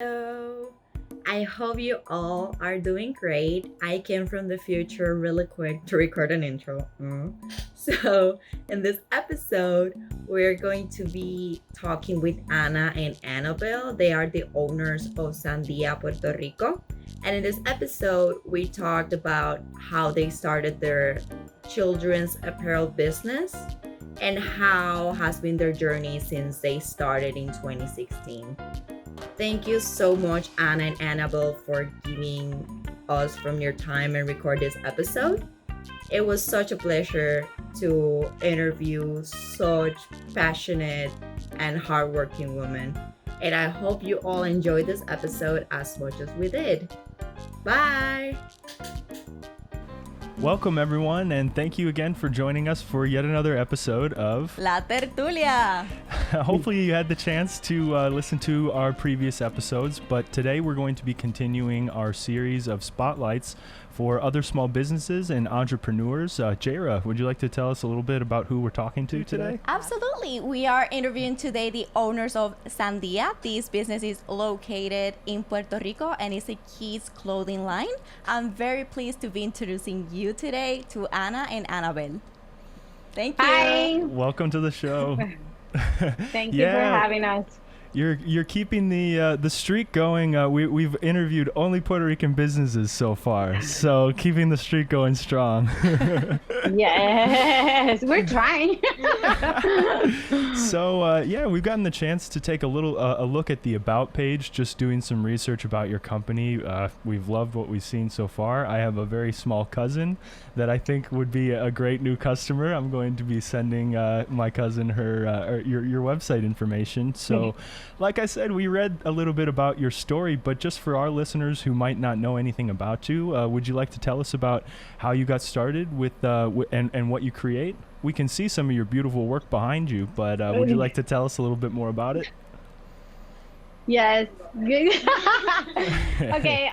Hello. I hope you all are doing great. I came from the future really quick to record an intro. So, in this episode, we're going to be talking with Ana and Annabelle. They are the owners of Sandia, Puerto Rico. And in this episode, we talked about how they started their children's apparel business and how has been their journey since they started in 2016. Thank you so much, Anna and Annabelle, for giving us from your time and record this episode. It was such a pleasure to interview such passionate and hardworking women. And I hope you all enjoyed this episode as much as we did. Bye! Welcome, everyone, and thank you again for joining us for yet another episode of La Tertulia. Hopefully you had the chance to listen to our previous episodes, but today we're going to be continuing our series of spotlights for other small businesses and entrepreneurs. Jaira, would you like to tell us a little bit about who we're talking to today? Absolutely. We are interviewing today the owners of Sandia. This business is located in Puerto Rico and is a kids clothing line. I'm very pleased to be introducing you today to Anna and Annabelle. Thank you. Hi. Welcome to the show. Thank you for having us. You're keeping the streak going. We've interviewed only Puerto Rican businesses so far, so keeping the streak going strong. Yes, we're trying. So we've gotten the chance to take a look at the About page, just doing some research about your company. We've loved what we've seen so far. I have a very small cousin that I think would be a great new customer. I'm going to be sending my cousin her your website information. So, like I said, we read a little bit about your story, but just for our listeners who might not know anything about you, would you like to tell us about how you got started with and what you create? We can see some of your beautiful work behind you, but would you like to tell us a little bit more about it? Yes. Okay.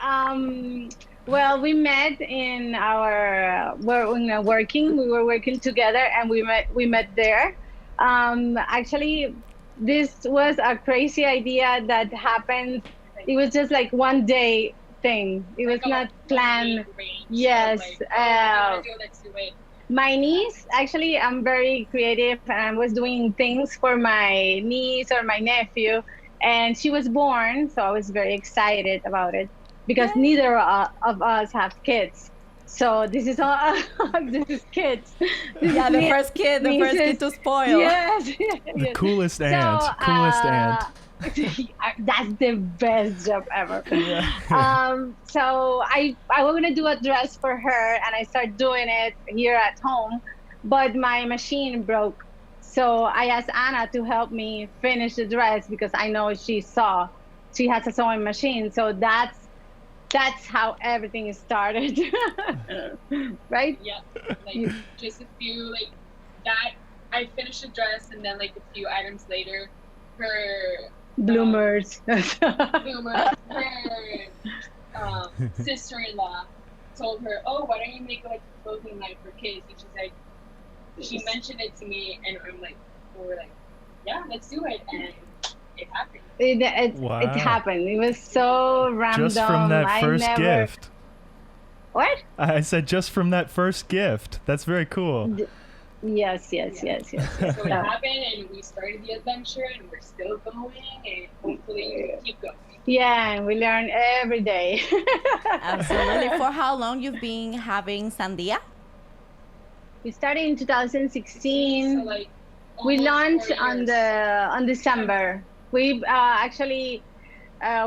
Well, we met in our working. We were working together, and we met there. Actually, this was a crazy idea that happened. It was just like one day thing. It was not planned. Yes. My niece, actually, I'm very creative, and I was doing things for my niece or my nephew, and she was born, so I was very excited about it because neither of us have kids. So this is all. This is kids. The first kid to spoil. Yes. The coolest aunt. That's the best job ever. Yeah. So I was gonna do a dress for her, and I started doing it here at home, but my machine broke. So I asked Anna to help me finish the dress because I know she has a sewing machine. So that's how everything started. Right? Yeah, just a few that. I finished the dress, and then a few items later, her bloomers. Her sister-in-law told her, "Oh, why don't you make a clothing line for kids?" And she's like, she mentioned it to me, and we're like, yeah, let's do it, and it happened. It happened. It was so random. Just from that first gift. What? I said just from that first gift. That's very cool. Yes. So it happened, and we started the adventure, and we're still going, and hopefully we'll keep going. Yeah, and we learn every day. Absolutely. For how long you've been having Sandia? We started in 2016. So we launched on December. We actually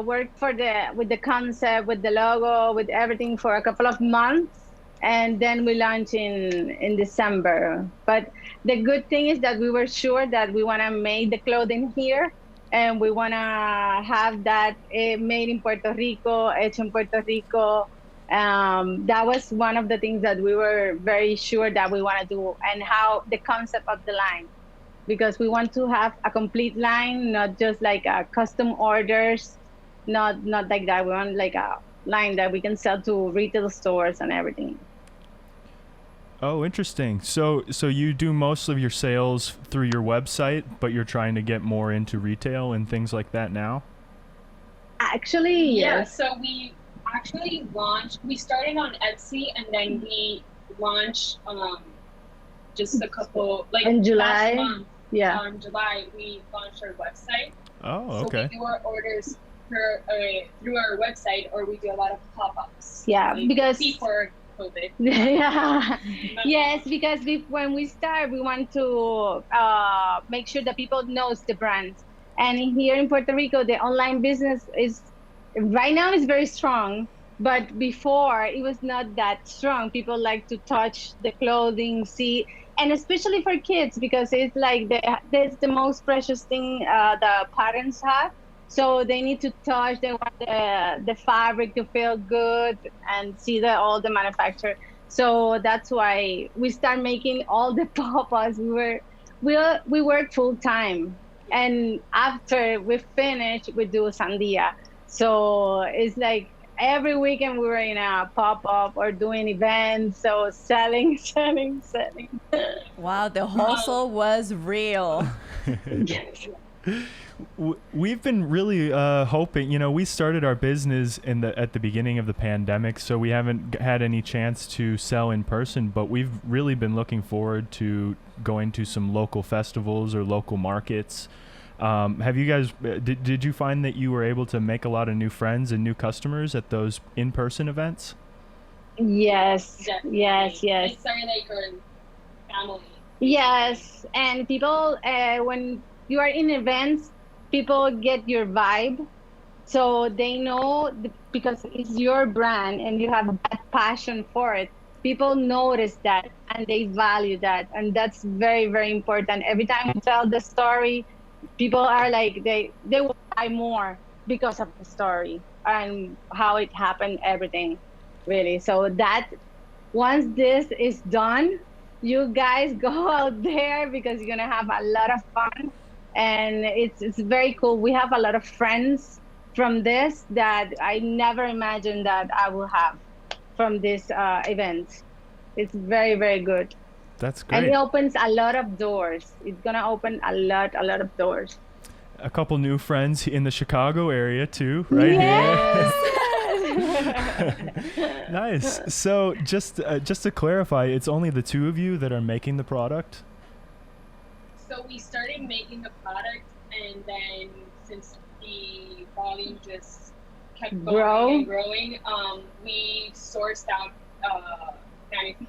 worked with the concept, with the logo, with everything for a couple of months, and then we launched in December. But the good thing is that we were sure that we want to make the clothing here, and we want to have that made in Puerto Rico, hecho en Puerto Rico. That was one of the things that we were very sure that we want to do, and how the concept of the line, because we want to have a complete line, not just custom orders, not like that. We want a line that we can sell to retail stores and everything. Oh, interesting. So you do most of your sales through your website, but you're trying to get more into retail and things like that now? Actually, Yeah, yes. so we actually launched. We started on Etsy, and then we launched just a couple like In last July, month. yeah. July we launched our website. Oh, So okay. we do our orders through our website, or we do a lot of pop-ups. Yeah, like, because before COVID. yeah, yes, because when we start, we want to make sure that people knows the brands. And here in Puerto Rico, the online business is right now is very strong, but before it was not that strong. People like to touch the clothing, see, and especially for kids because it's like that's the most precious thing the parents have. So they need to touch. They want the fabric to feel good and see all the manufacturer. So that's why we start making all the pop-ups. We work full time, and after we finish, we do Sandia. So it's like every weekend we were in a pop-up or doing events. So selling, selling. Wow, the hustle was real. Yes. We've been really hoping. We started our business at the beginning of the pandemic, so we haven't had any chance to sell in person. But we've really been looking forward to going to some local festivals or local markets. Have you guys? Did you find that you were able to make a lot of new friends and new customers at those in-person events? Yes, Definitely. yes, yes. It's our like our family. Yes, and people, when you are in events, people get your vibe. So they know because it's your brand and you have that passion for it. People notice that and they value that. And that's very, very important. Every time you tell the story, people are like, they will buy more because of the story and how it happened, everything, really. So that once this is done, you guys go out there because you're gonna have a lot of fun, and it's very cool. We have a lot of friends from this that I never imagined that I will have from this event. It's very, very good, That's and great. it opens a lot of doors. It's gonna open a lot of doors. A couple new friends in the Chicago area too, right? Yes. Nice. So just to clarify, it's only the two of you that are making the product? So we started making the product, and then since the volume just kept going and growing, we sourced out manufacturing.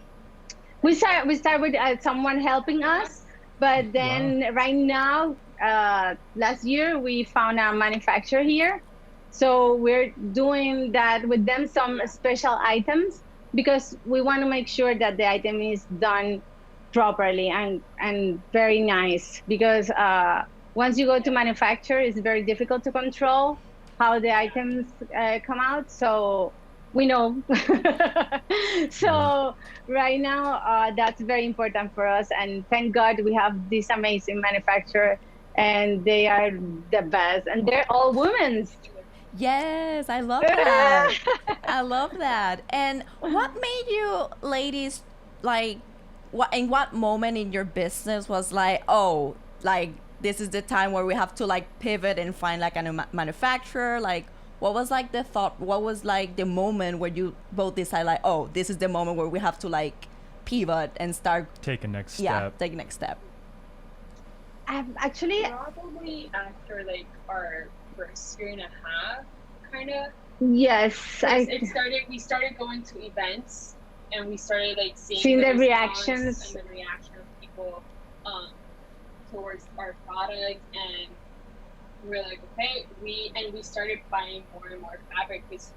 We start with someone helping us, but then right now, last year we found a manufacturer here, so we're doing that with them, some special items, because we want to make sure that the item is done properly and very nice. Because once you go to manufacture, it's very difficult to control how the items come out. So we know. So right now, that's very important for us, and thank God we have this amazing manufacturer, and they are the best, and they're all women. Yes, I love that. I love that. And what made you ladies like what moment in your business was like, oh, like this is the time where we have to like pivot and find like a new manufacturer? Like what was like the thought, what was like the moment where you both decide like, oh, this is the moment where we have to like pivot and start Take a next step. Yeah, take next step. Actually, Probably after like our first year and a half, kind of. yes, We started going to events, and we started like seeing the response reactions. and the reaction of people towards our product, and we were like, okay, we started buying more and more fabric because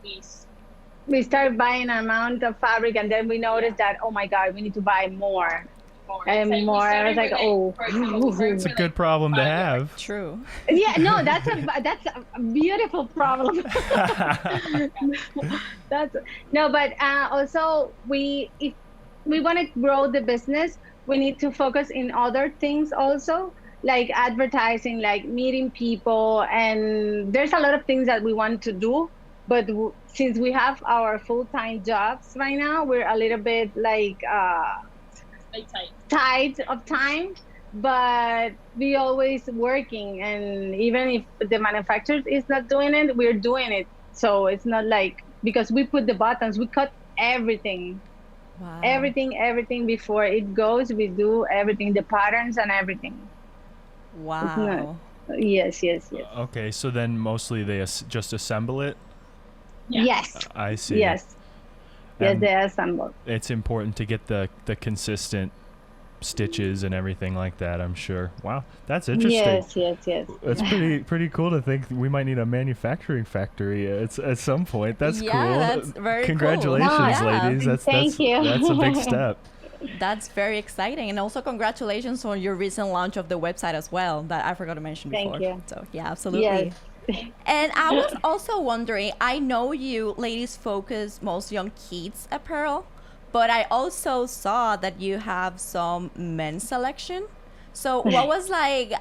We started buying an amount of fabric, and then we noticed that, oh my God, we need to buy more. And It's more. I was like, oh. for example, we started It's a with, good like, problem to 5 yards. have. True. Yeah, no, that's a beautiful problem. That's no, but also if we want to grow the business, we need to focus in other things also, like advertising, like meeting people, and there's a lot of things that we want to do. But since we have our full-time jobs right now, we're a little bit like Like tight. tight of time. but we always working, and even if the manufacturer is not doing it, we're doing it. So it's not like, because we put the buttons, we cut everything. Wow. Everything before it goes, we do everything, the patterns and everything. It's not, Wow. yes. Okay, so then mostly they just assemble it? Yeah. Yes. I see. Yes, And they assemble. it's important to get the consistent stitches and everything like that, I'm sure. Wow, that's interesting. Yes. It's pretty cool to think we might need a manufacturing factory at some point. That's Yeah, cool. that's very cool. Congratulations, Yeah. ladies. Thank you. That's a big step. That's very exciting. And also congratulations on your recent launch of the website as well, that I forgot to mention Thank before. you. So yeah, absolutely. Yes. And I was also wondering, I know you ladies focus mostly on kids apparel, but I also saw that you have some men's selection. So what was like,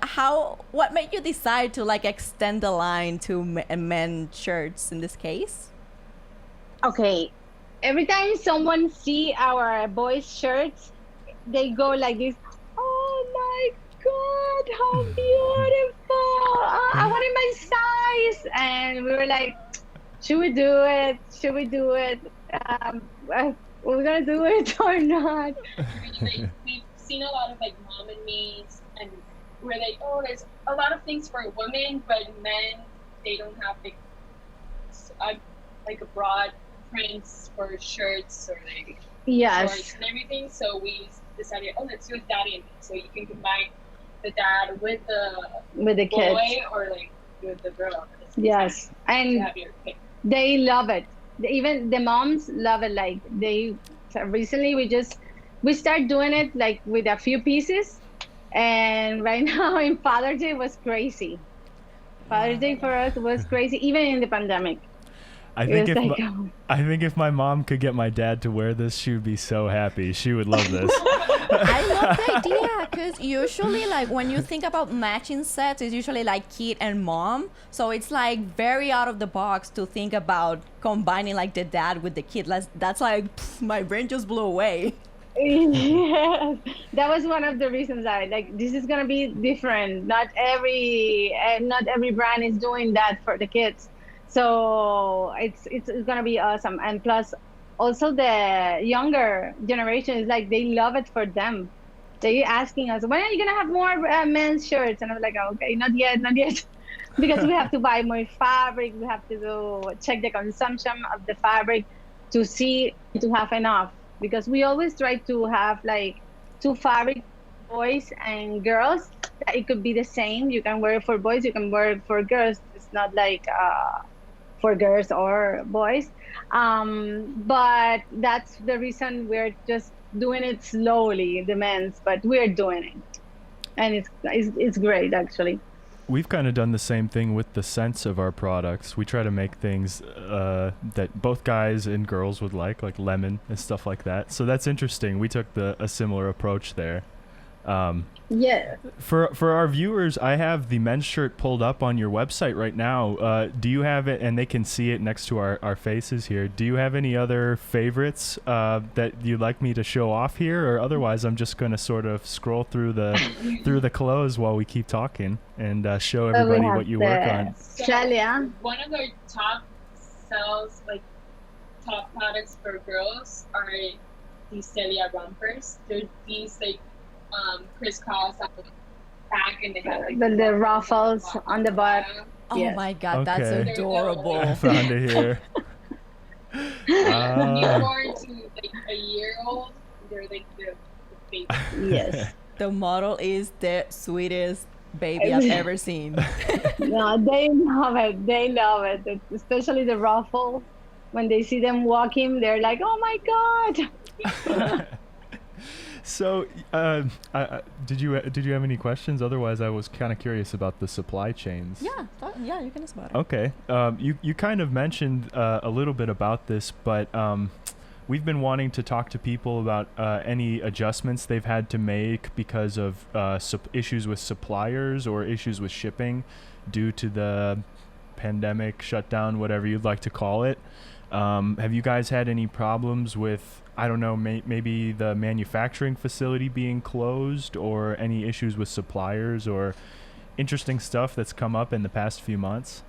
what made you decide to like extend the line to men's shirts in this case? Okay, every time someone see our boys shirts, they go like this, oh my god, how beautiful, I want it my size. And we were like, should we do it, we're gonna do it or not. Like, we've seen a lot of like mom and me's, and we're like, oh, there's a lot of things for women, but men, they don't have like a broad prints for shirts or like Yes. shorts and everything. So we decided, oh, let's do a daddy and me. So you can combine the dad with the kids. boy or like with the girl. Yes, To and have your pick. they love it. Even the moms love it. Like recently we start doing it like with a few pieces, and right now in Father's Day was crazy. Father's Day for us was crazy, even in the pandemic. I think if my mom could get my dad to wear this, she would be so happy. She would love this. I love the idea, because usually like when you think about matching sets, it's usually like kid and mom. So it's like very out of the box to think about combining like the dad with the kid. That's like, my brain just blew away. Yes, that was one of the reasons I like, this is gonna be different. Not every brand is doing that for the kids. So it's gonna be awesome. And plus, also the younger generation is like, they love it for them. They asking us, when are you gonna have more men's shirts? And I'm like, okay, not yet, because we have to buy more fabric. We have to check the consumption of the fabric to see to have enough. Because we always try to have like two fabric, boys and girls. It could be the same. You can wear it for boys, you can wear it for girls. It's not like for girls or boys. But that's the reason we're just doing it slowly, the men's, but we're doing it. And it's great, actually. We've kind of done the same thing with the scents of our products. We try to make things that both guys and girls would like lemon and stuff like that. So that's interesting. We took a similar approach there. Yeah. For our viewers, I have the men's shirt pulled up on your website right now. Do you have it, and they can see it next to our faces here. Do you have any other favorites that you'd like me to show off here, or otherwise I'm just going to sort of scroll through the clothes while we keep talking and show everybody what you work on. Australia. One of our top top products for girls are these Sandia rompers. They're these like crisscross on the back, and they have like the ruffles on the butt. Oh Yes. my god, Okay. that's adorable. I found it here. newborn to like a year old. They're like the baby. Yes. The model is the sweetest baby I've ever seen. No, they love it. They love it. Especially the ruffles. When they see them walking, they're like, "Oh my god!" So, did you have any questions? Otherwise, I was kind of curious about the supply chains. Yeah, you can ask about it. Okay. You kind of mentioned a little bit about this, but we've been wanting to talk to people about any adjustments they've had to make because of issues with suppliers or issues with shipping due to the pandemic shutdown, whatever you'd like to call it. Have you guys had any problems with, I don't know, maybe the manufacturing facility being closed, or any issues with suppliers, or interesting stuff that's come up in the past few months?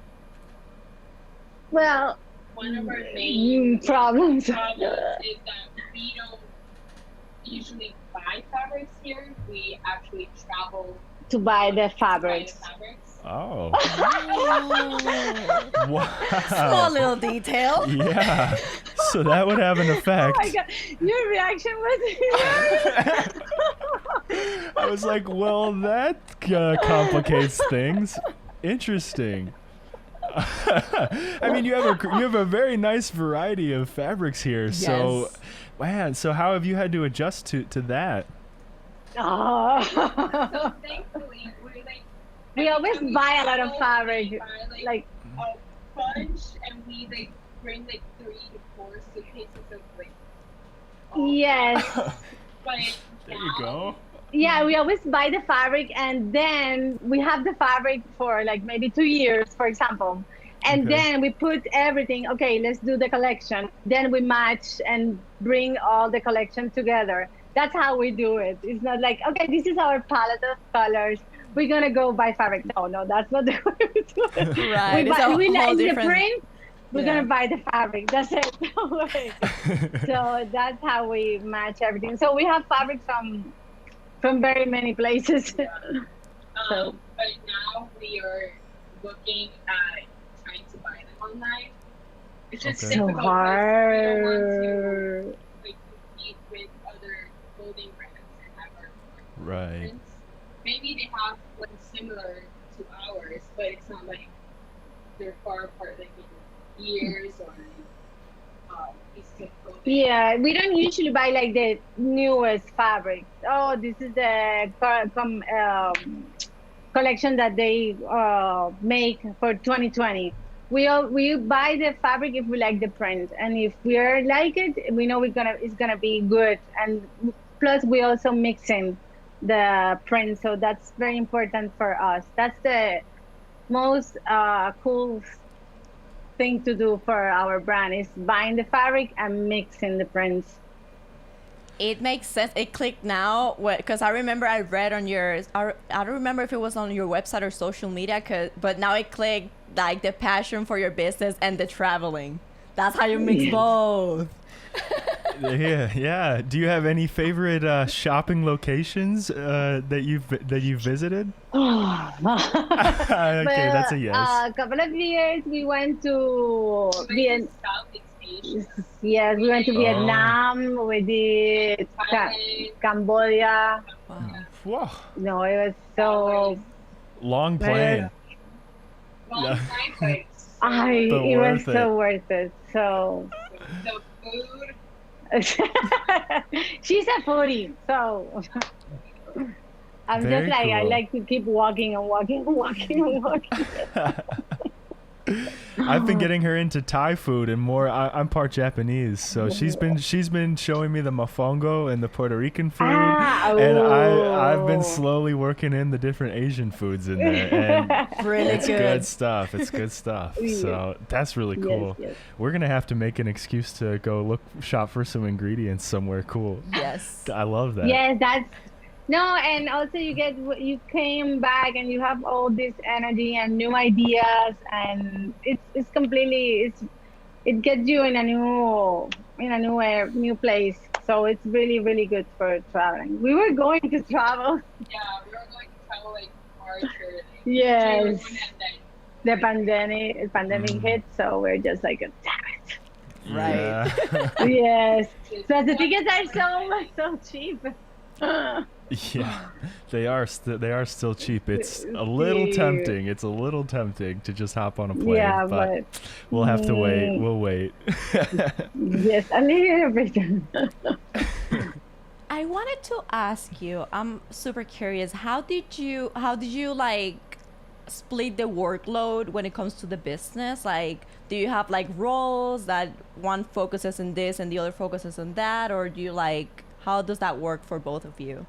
Well, one of our main problems. problems is that we don't usually buy fabrics here. We actually travel to buy the to buy fabrics. the fabrics. Oh. Oh. Wow. Small little detail. Yeah. So that would have an effect. Oh my god, your reaction was I was like, well, that complicates things. Interesting. I mean, you have a very nice variety of fabrics here. So, Yes. man, so how have you had to adjust to that? Oh. So thankfully, We always every time buy a lot of travel, fabric, we buy, like a bunch, and we bring 3 to 4 suitcases of all yes. fabrics. But There you go. Yeah, we always buy the fabric, and then we have the fabric for like maybe 2 years, for example. And Okay. then we put everything, okay, let's do the collection. Then we match and bring all the collection together. That's how we do it. It's not like, okay, this is our palette of colors. We're going to go buy fabric. No, that's not the way we do it. Right, it's a we whole like the different- print. We're Yeah. going to buy the fabric. That's it. No way. So that's how we match everything. So we have fabric from very many places. So- But now we are looking at trying to buy them online. It's just Okay. So difficult because we don't want to hard. compete with other clothing brands and have our own Right. prints. Maybe they have one similar to ours, but it's not like they're far apart, like in years or pieces of clothing. Yeah, we don't usually buy like the newest fabric. Oh, this is the collection that they make for 2020. We buy the fabric if we like the print, and if we like it, we know it's gonna be good. And plus, we also mix in the print, so that's very important for us. That's the most cool thing to do for our brand, is buying the fabric and mixing the prints. It makes sense. It clicked now because I remember I read on yours. I don't remember if it was on your website or social media, but now it clicked, like the passion for your business and the traveling. That's how you mix both. Yeah. Do you have any favorite shopping locations that you've visited? Okay, that's a yes. A couple of years we went to We went to Southeast Asia, Yes, we went to Oh. Vietnam. We did Thailand, Cambodia. Wow. Whoa, No, it was so. long plane. long Yeah. time, but But It was worth it. so worth it. So. the food. She's a foodie, so I'm Very just like, I cool. like to keep walking and walking and walking and walking. I've been getting her into Thai food and more. I'm part Japanese, so she's been showing me the mofongo and the Puerto Rican food, and I've been slowly working in the different Asian foods in there, and Really it's good. good stuff. It's good stuff. So that's really cool. Yes. We're gonna have to make an excuse to go shop for some ingredients somewhere cool. Yes. I love that. Yes, that's no, and also you came back and you have all this energy and new ideas, and it's completely it gets you in a new place. So it's really, really good for traveling. We were going to travel. Yeah, we were going to travel like March or like Yes. June, and then The pandemic hit, so we're just like, damn Right. Yeah. it. Yes. just So the one- tickets are so cheap. Yeah, they are still cheap. It's a little Cheap. tempting. It's a little tempting to just hop on a plane, Yeah, but but we'll have to wait. We'll wait. yes, a little bit. I wanted to ask you, I'm super curious, how did you like split the workload when it comes to the business? Like, do you have like roles that one focuses on this and the other focuses on that, or do you like, how does that work for both of you?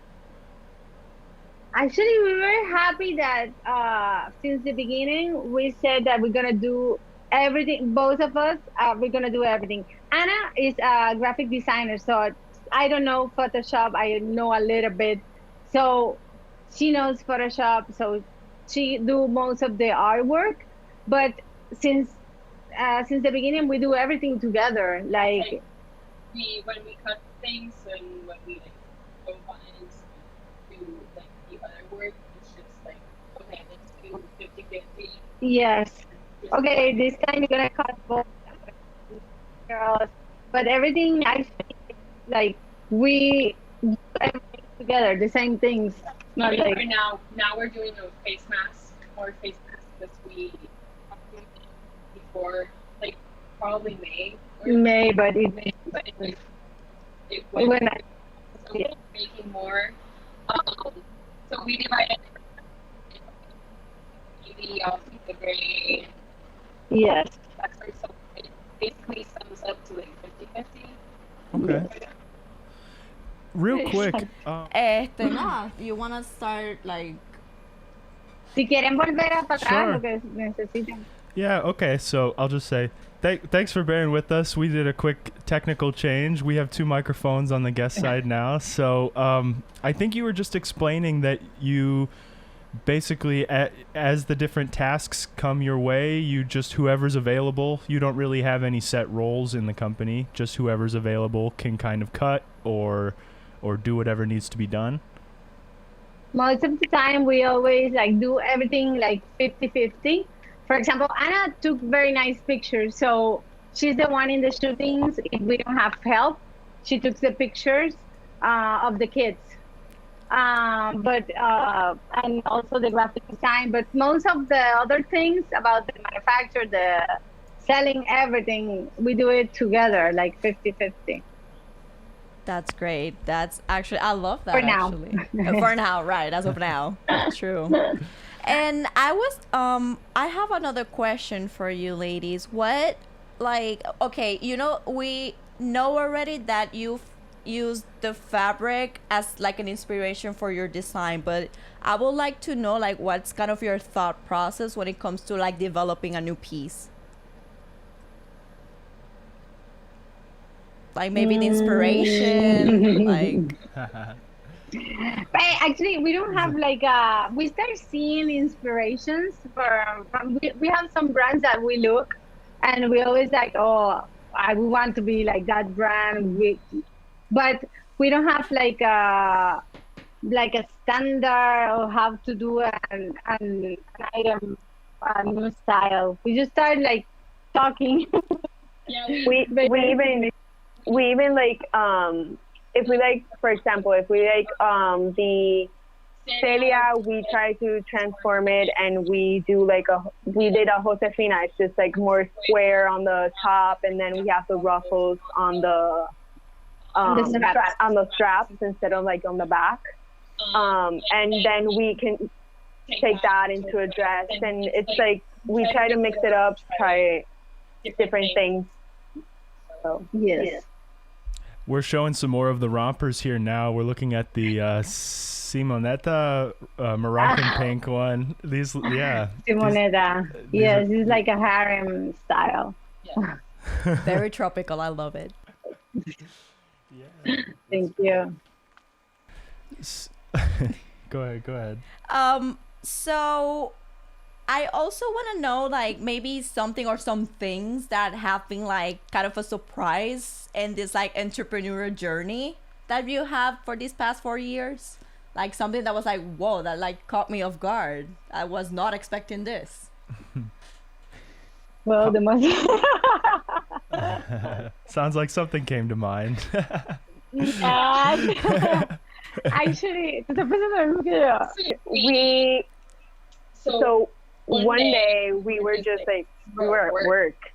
Actually, we were happy that since the beginning we said that we're gonna do everything. Both of us, we're gonna do everything. Anna is a graphic designer, so I don't know Photoshop. I know a little bit, so she knows Photoshop. So she do most of the artwork. But since since the beginning, we do everything together. Like we when we cut things and when we like go buttons to like the other work, it's just like okay, let's do 50-50. yes, okay, this time you're gonna cut both girls, but everything actually like we do everything together, the same things. Not Even like for now we're doing those face masks, more face masks because we before like probably May. May, but But it it went went so we're making more. So we divided the the gray. yes. That's where so it basically sums up to like 50-50. Okay. Real quick. No, you wanna start like Si quieren volver a para atrás, Sure. lo que necesiten. Yeah, okay, so I'll just say thanks for bearing with us. We did a quick technical change. We have 2 microphones on the guest side now. So I think you were just explaining that you basically, as the different tasks come your way, you just whoever's available. You don't really have any set roles in the company. Just whoever's available can kind of cut or do whatever needs to be done. Most of the time, we always like do everything like 50-50. For example, Anna took very nice pictures, so she's the one in the shootings. If we don't have help, she took the pictures of the kids. But and also the graphic design. But most of the other things about the manufacture, the selling, everything, we do it together, like 50-50. that's great. That's actually I love that For now. actually. For now, right, as of now. True. And I have another question for you ladies. What like okay, we know already that you've used the fabric as like an inspiration for your design, but I would like to know like what's kind of your thought process when it comes to like developing a new piece. Like maybe the inspiration, like But actually, we don't have like we start seeing inspirations from we have some brands that we look, and we always like, oh, we want to be like that brand. But we don't have like a standard or how to do an item, a new style. We just start like talking. Yeah, we even like if we like, for example, if we like the Celia, we try to transform it and we did a Josefina. It's just like more square on the top, and then we have the ruffles on the straps instead of like on the back. And then we can take that into a dress, and it's like we try to mix it up, try different things. So Yes. We're showing some more of the rompers here now. We're looking at the Simonetta Moroccan pink one. These, yeah. Simonetta. Yes, it's like a harem style. yeah. very tropical. I love it. Yeah. Thank you. Go ahead. So I also want to know like maybe something or some things that have been like kind of a surprise in this like entrepreneurial journey that you have for these past 4 years. Like something that was like, whoa, that like caught me off guard. I was not expecting this. Well, the most. Sounds like something came to mind. Actually, te estoy pensando en lo mismo que yo. So one day we were just like we were at work,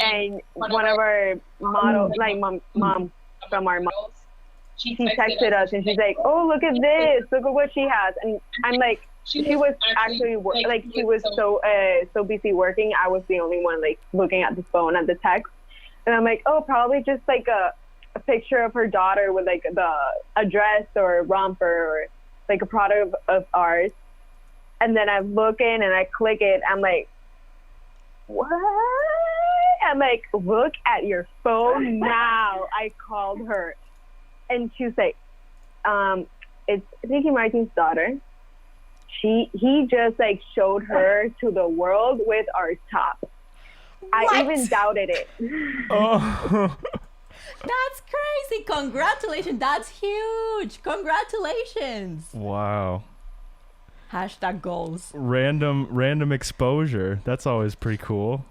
and one of our model, like mom from our mom, she texted us and she's like, oh, look at this, look at what she has. And I'm like, she was actually like she was so busy working. I was the only one like looking at the phone at the text, and I'm like, oh, probably just like a picture of her daughter with like a dress or a romper or like a product of ours. And then I look in and I click it. I'm like, what? I'm like, look at your phone now. I called her, and she was like, it's Ricky Martin's daughter. He just like showed her to the world with our top. What? I even doubted it. Oh. That's crazy. Congratulations. That's huge. Congratulations. Wow. Hashtag goals. Random exposure. That's always pretty cool.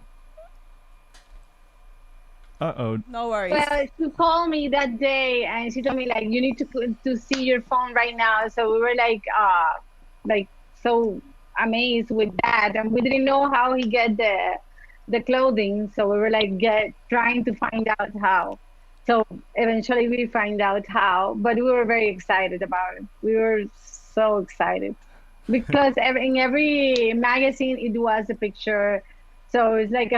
Uh-oh. No worries. Well, she called me that day and she told me like, you need to see your phone right now. So we were like so amazed with that, and we didn't know how he get the clothing. So we were like trying to find out how. So eventually we find out how, but we were very excited about it. We were so excited because in every magazine it was a picture. So it's like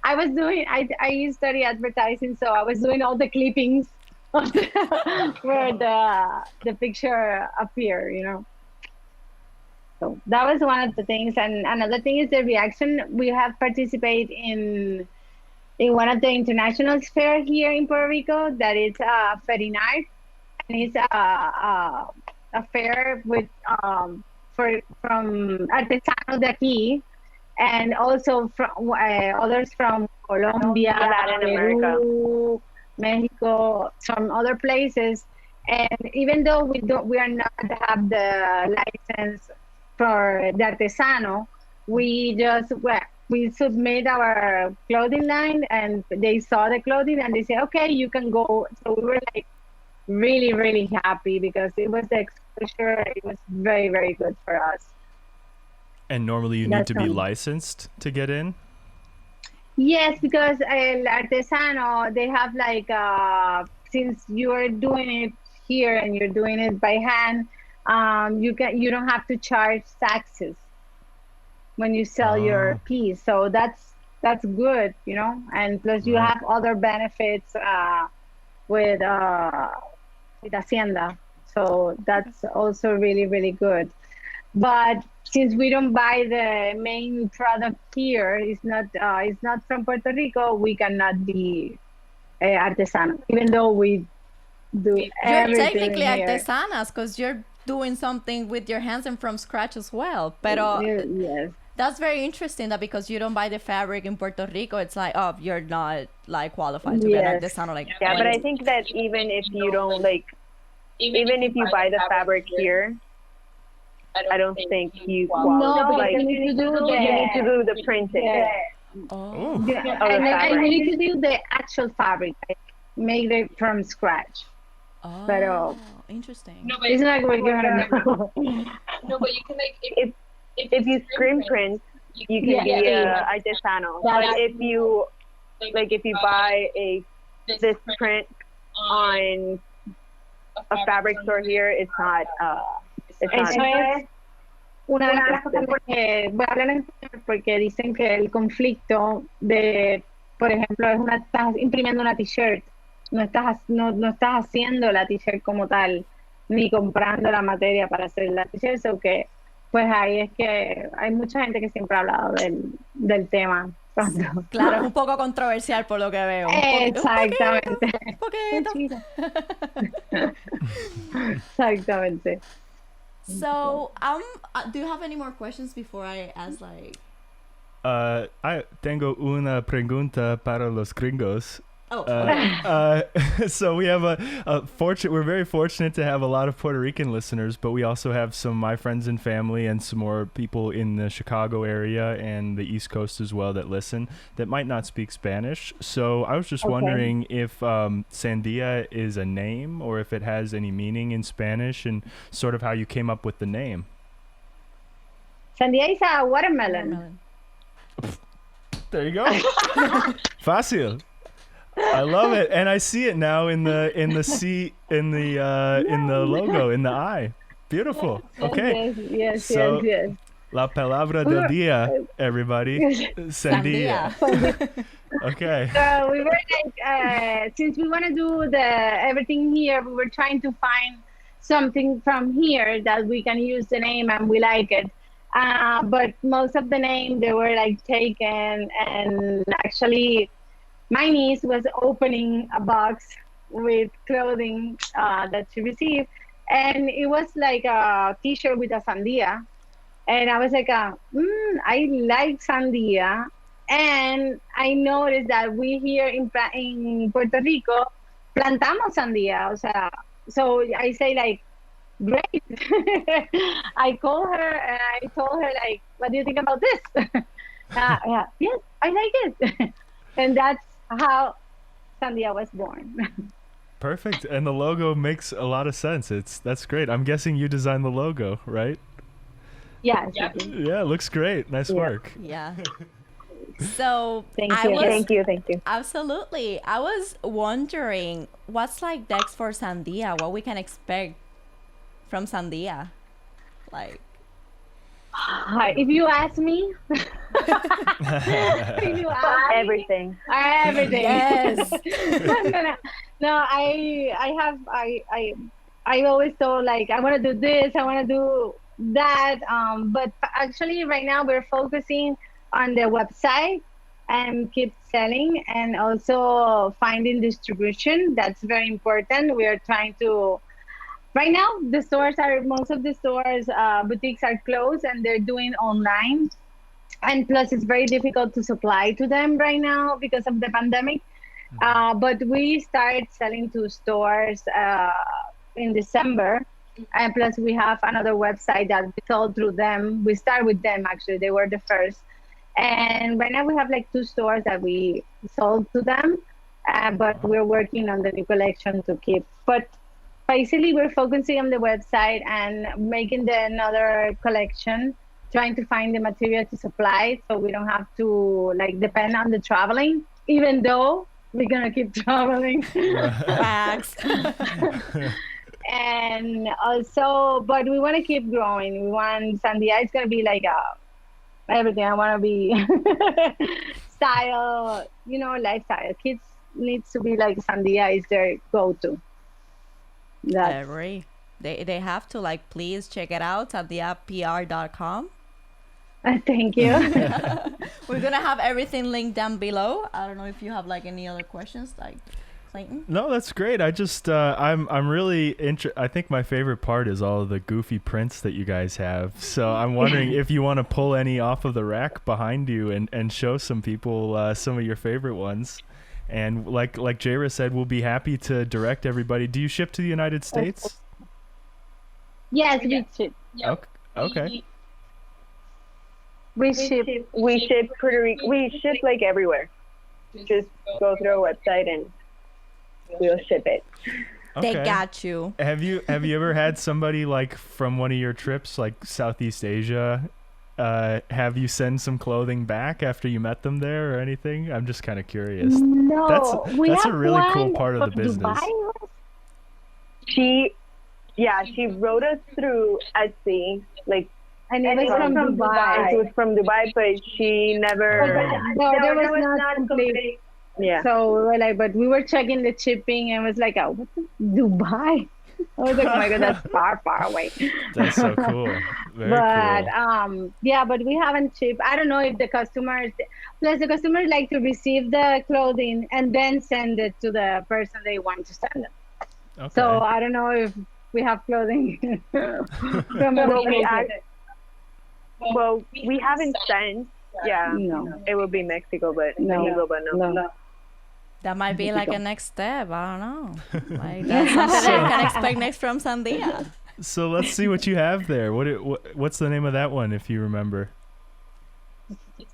I study advertising, so I was doing all the clippings of where the picture appear, you know. So that was one of the things, and another thing is the reaction. We have participated in one of the international fair here in Puerto Rico that is Ferinart, and it's a fair with from artesanos de aquí, and also from others from Colombia, Latin Peru, Mexico, from other places. And even though we are not have the license for the artesano, we submit our clothing line, and they saw the clothing and they say, okay, you can go. So we were like really, really happy because it was the exposure. It was very, very good for us. And normally you need to be licensed to get in? Yes, because El Artesano, they have like, since you're doing it here and you're doing it by hand, you don't have to charge taxes when you sell your piece. So that's good, you know. And plus you have other benefits with Hacienda. So that's also really, really good. But since we don't buy the main product here, it's not from Puerto Rico, we cannot be artisan, even though we do You're everything technically here. artesanas because you're doing something with your hands and from scratch as well. But Yes. that's very interesting that because you don't buy the fabric in Puerto Rico, it's like, oh, you're not like qualified to be an artesano. Like, Yeah, but I think that even if you don't even if you buy the fabric here, I don't think you qualify. No, Like, because you need to do the printing. oh. And you need to do the actual fabric, like make it from scratch. Oh, But interesting. No, but it's not we're gonna know. no, but you can like if you screen print, you can be artesano. But if you buy this print on a fabric store here, it's not. Eso es una de las cosas porque voy a hablar en español porque dicen que el conflicto de, por ejemplo, estás imprimiendo una t-shirt, no estás haciendo la t-shirt como tal, ni comprando la materia para hacer la t-shirt, o que pues ahí es que hay mucha gente que siempre ha hablado del tema. Claro, es un poco controversial por lo que veo. Exactamente. Un poquito. Exactamente. So, do you have any more questions before I ask, like... Tengo una pregunta para los gringos. Oh, okay. So we have we're very fortunate to have a lot of Puerto Rican listeners, but we also have some of my friends and family and some more people in the Chicago area and the East Coast as well that listen that might not speak Spanish. So I was just wondering if Sandia is a name or if it has any meaning in Spanish and sort of how you came up with the name. Sandia is a watermelon. There you go. Fácil. I love it, and I see it now in the logo in the eye. Beautiful. Okay. Yes. La palabra del día, everybody. Sandia. Okay. So we were like, since we want to do everything here, we were trying to find something from here that we can use the name and we like it. But most of the names they were like taken, and actually my niece was opening a box with clothing that she received, and it was like a T-shirt with a Sandia, and I was like, I like Sandia, and I noticed that we here in Puerto Rico plantamos Sandia, o sea, so I say like, great. I called her and I told her like, what do you think about this? Yeah, yes, I like it, and that's how Sandia was born. Perfect. And the logo makes a lot of sense. That's great. I'm guessing you designed the logo, right? Yes. Yep. Yeah, looks great. Nice work. Yeah. So Thank I you. was Thank you. absolutely. I was wondering what's like next for Sandia. What we can expect from Sandia, like. If you ask me, if you ask Everything. everything. Yes. No, I always thought like I want to do this, I want to do that. But actually, right now we're focusing on the website and keep selling, and also finding distribution. That's very important. We are trying to. Right now, most of the stores, boutiques are closed, and they're doing online. And plus, it's very difficult to supply to them right now because of the pandemic. But we started selling to stores in December. And plus, we have another website that we sold through them. We started with them, actually. They were the first. And right now, we have like 2 stores that we sold to them. But we're working on the new collection to keep. But basically, we're focusing on the website and making another collection, trying to find the material to supply so we don't have to like depend on the traveling, even though we're gonna keep traveling. Facts. And also, but we want to keep growing. We want Sandia. It's gonna be like everything. I want to be style, lifestyle. Kids needs to be like Sandia is their go-to. I agree. They have to like please check it out at theappr.com. Thank you. We're gonna have everything linked down below. I don't know if you have like any other questions, like Clayton. No, that's great. I just I'm really I think my favorite part is all of the goofy prints that you guys have. So I'm wondering if you want to pull any off of the rack behind you and show some people some of your favorite ones. And like Jaira said, we'll be happy to direct everybody. Do you ship to the United States? Yes, we ship. Yep. Okay. We ship. We ship Puerto Rico. We ship like everywhere. Just go through our website and we'll ship it. They Okay. got you. Have you ever had somebody like from one of your trips, like Southeast Asia, have you send some clothing back after you met them there or anything? I'm just kind of curious. No, That's a really cool part of the from business. Dubai. She wrote us through Etsy, like, And it was from Dubai. It was from Dubai, but she never. No, there was not complete. Yeah. So we were like, but we were checking the shipping and it was like, what Dubai? I was like, oh my god, that's far away. That's so cool. Very But cool. yeah, but we haven't shipped. I don't know if the customers, plus the customers like to receive the clothing and then send it to the person they want to send it. Okay. So I don't know if we have clothing from Well, we haven't sent. Yeah. No. It would be Mexico, but No. Mexico, but no. That might be like a next step. I don't know. Like that's something that you can expect next from Sandia. So let's see what you have there. What's the name of that one, if you remember?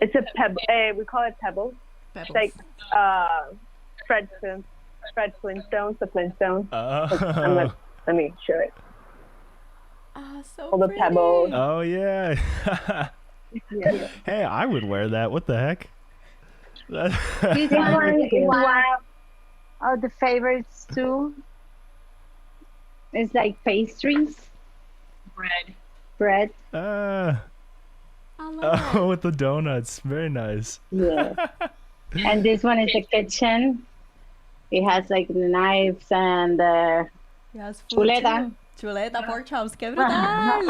It's a pebble. We call it pebble. It's like Fred Flintstones, the Flintstones. Oh. Let me show it. Oh, so All the pretty. pebbles. Oh yeah. Yeah. Hey, I would wear that. What the heck? This one is one of the favorites too. It's like pastries, bread. I love it. With the donuts. Very nice. Yeah. And this one is the kitchen. It has like the knives and the Yes, food chuleta. too. Chuleta, pork chops. ¡Qué brutal!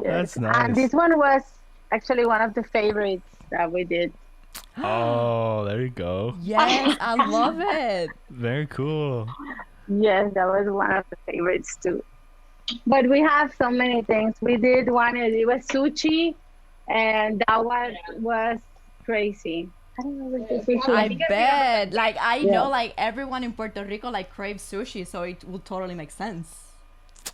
That's And nice. this one was actually one of the favorites that we did. Oh, there you go. Yes, I love it. Very cool. Yes, that was one of the favorites too. But we have so many things. We did one, it was sushi, and that was crazy. I don't know what the sushi I was. bet. Like I Yeah. know like everyone in Puerto Rico like craves sushi, so it will totally make sense.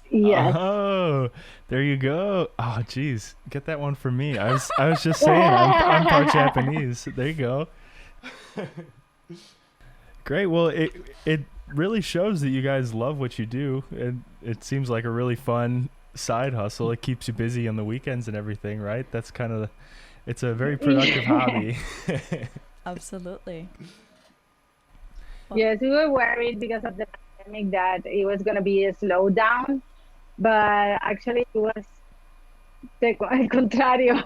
Yes. Oh, there you go. Oh, geez, get that one for me. I was just saying, I'm part Japanese. There you go. Great. Well, it really shows that you guys love what you do, and it seems like a really fun side hustle. It keeps you busy on the weekends and everything, right? That's kind of, it's a very productive hobby. Absolutely. Yes, we were worried because of the pandemic that it was going to be a slowdown, but actually it was el contrario.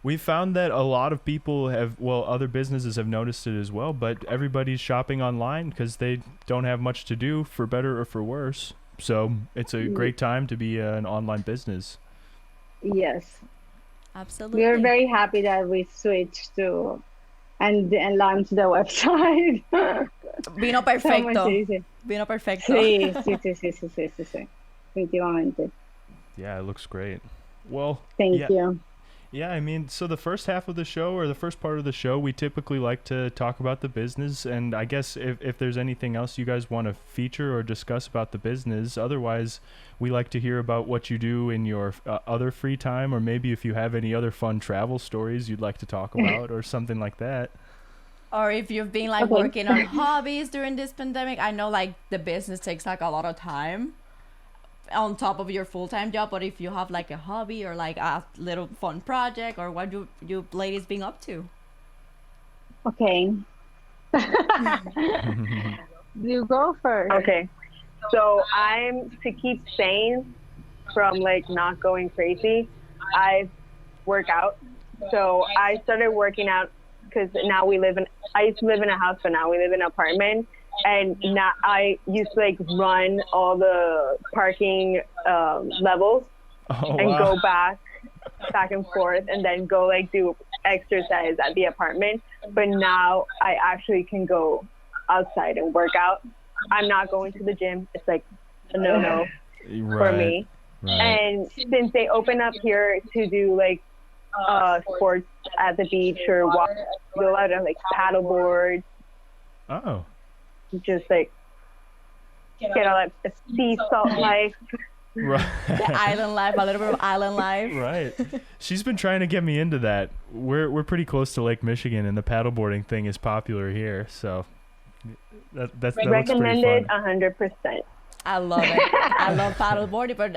We found that a lot of people have, well, other businesses have noticed it as well, but everybody's shopping online because they don't have much to do, for better or for worse. So it's a great time to be an online business. Yes. Absolutely. We are very happy that we switched to and launched the website. Vino ¿Cómo perfecto. se dice? Vino perfecto. Sí. Definitivamente. Yeah, it looks great. Well, Thank you. Yeah, I mean, so the first half of the show, or the first part of the show, we typically like to talk about the business, and I guess if there's anything else you guys want to feature or discuss about the business, otherwise we like to hear about what you do in your other free time, or maybe if you have any other fun travel stories you'd like to talk about or something like that. Or if you've been like working on hobbies during this pandemic. I know like the business takes like a lot of time on top of your full-time job, but if you have like a hobby or like a little fun project, or what you ladies been up to? Okay. You go first. Okay. So to keep sane from like not going crazy, I work out. So I started working out because now I used to live in a house, but now we live in an apartment. And now I used to like run all the parking levels and go back and forth, and then go like do exercise at the apartment. But now I actually can go outside and work out. I'm not going to the gym. It's like a no for me. Right. And since they open up here to do like sports at the beach or walk, do a lot of like paddleboard. Oh. Just like get all that sea salt life. Right. The island life, a little bit of island life. Right. She's been trying to get me into that. We're pretty close to Lake Michigan, and the paddleboarding thing is popular here. So that looks pretty Recommended fun. 100%. I love it. I love paddleboarding, but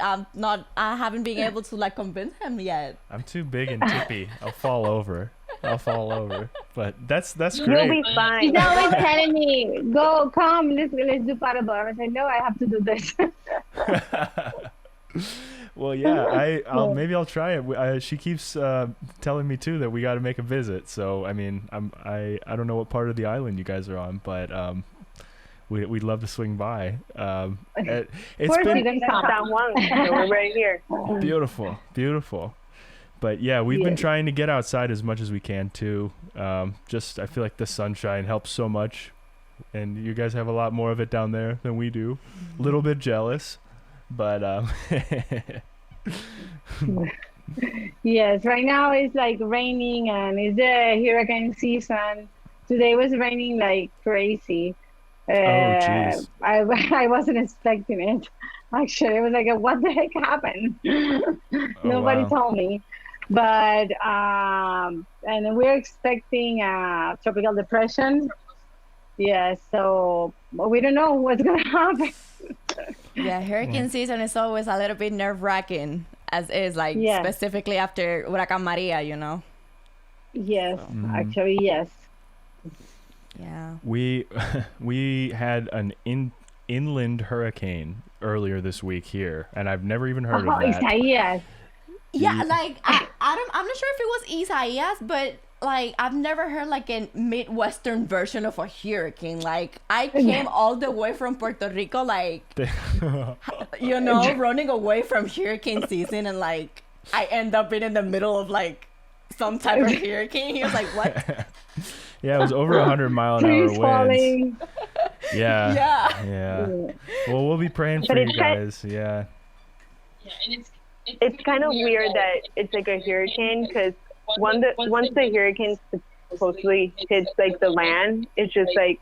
I haven't been able to like convince him yet. I'm too big and tippy. I'll fall over. But that's You'll great. be fine. He's always telling me, "Go, come, let's do paddleboard." I said, "No, I have to do this." Well, yeah, maybe I'll try it. She keeps telling me too that we got to make a visit. So I mean, I don't know what part of the island you guys are on, but we'd love to swing by. It's You been can come. Down one, so we're right here. beautiful. But yeah, we've been trying to get outside as much as we can too. Just I feel like the sunshine helps so much, and you guys have a lot more of it down there than we do. A little bit jealous, but Yes, right now it's like raining and it's the hurricane season. Today was raining like crazy. jeez. I wasn't expecting it. Actually, it was like, what the heck happened? Nobody wow. told me. But and we're expecting a tropical depression. Yeah, so we don't know what's gonna happen. Yeah, hurricane season is always a little bit nerve-wracking, as is like specifically after Huracán Maria, you know. Yes, actually, yes. Yeah. We had an inland hurricane earlier this week here, and I've never even heard of that. Isaías. Yeah, like I'm not sure if it was Isaias, but like I've never heard like a Midwestern version of a hurricane. Like I came all the way from Puerto Rico, like running away from hurricane season, and like I end up being in the middle of like some type of hurricane. He was like, "What?" Yeah, it was over 100-mile-an-hour winds. Yeah. Well, we'll be praying for you guys. Yeah. Yeah, and it's kind of weird that it's like a hurricane, because once the hurricane supposedly hits like the land, it's just like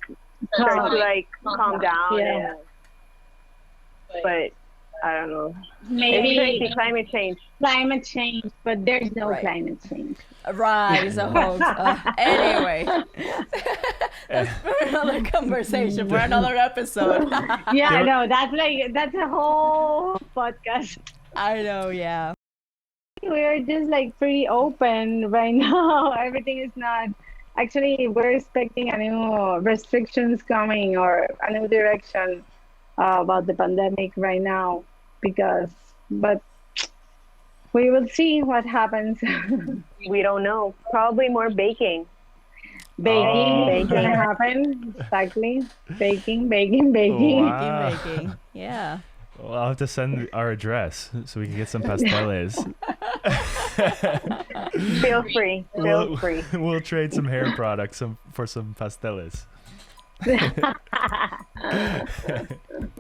starts to like calm down. Yeah. But I don't know. Maybe It's crazy, climate change, but there's no Right. climate change. Right, it's a hoax. Anyway, that's for another conversation, for another episode. Yeah, I know. That's a whole podcast. I know, yeah. We're just like pretty open right now. Everything is not. Actually, we're expecting a new restrictions coming or a new direction about the pandemic right now, but we will see what happens. We don't know. Probably more baking. Baking gonna happen. Exactly. Baking. Wow. Baking. Yeah. Well, I'll have to send our address so we can get some pasteles. Feel free. We'll trade some hair products for some pasteles.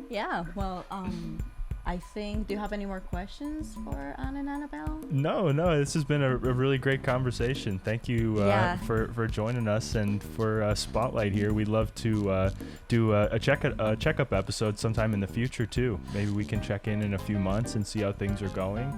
Yeah, well, I think, do you have any more questions for Anna and Annabelle? No, this has been a really great conversation. Thank you for joining us and for Spotlight here. We'd love to do a checkup episode sometime in the future too. Maybe we can check in a few months and see how things are going.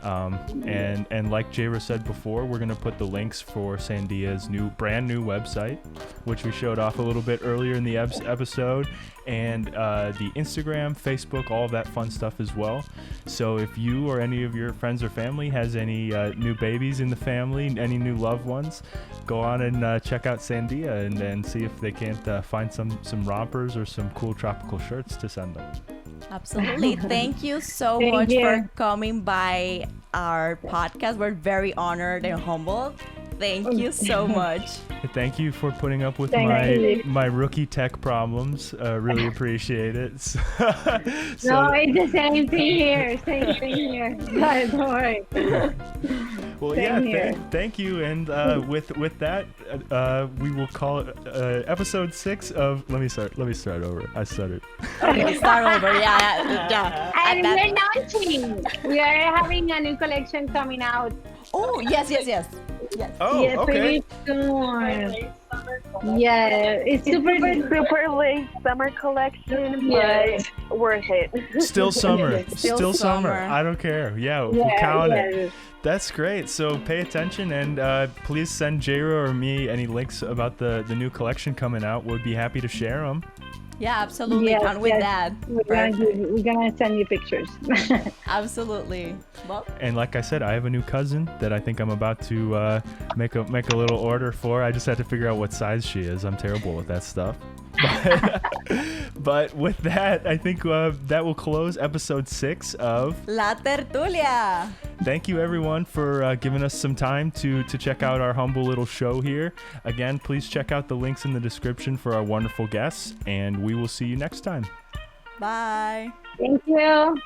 And like Jaira said before, we're gonna put the links for Sandia's brand new website, which we showed off a little bit earlier in the episode, and the Instagram, Facebook, all of that fun stuff as well. So if you or any of your friends or family has any new babies in the family, any new loved ones, go on and check out Sandia and see if they can't find some rompers or some cool tropical shirts to send them. Absolutely. Thank you so much for coming by our podcast. We're very honored and humbled. Thank you so much. Thank you for putting up with my rookie tech problems. Really appreciate it. No, it's the same thing here. Don't worry. Well, thank you. And with that, we will call it episode 6 of. Let me start over. I stuttered. Okay, start over. Yeah. And we're launching. We are having a new collection coming out. Oh, yes. Oh, yeah, okay. pretty soon. Yeah, it's super late summer collection, but worth it. Still summer. Still summer. I don't care. Yeah, we'll count it. That's great. So pay attention and please send Jaira or me any links about the new collection coming out. We'd be happy to share them. Yeah, absolutely. Count with that. We're gonna send you pictures. Absolutely. Well, and like I said, I have a new cousin that I think I'm about to make a little order for. I just had to figure out what size she is. I'm terrible with that stuff. But with that, I think that will close episode 6 of La Tertulia. Thank you everyone for giving us some time to check out our humble little show here. Again, please check out the links in the description for our wonderful guests, and we will see you next time. Bye. Thank you.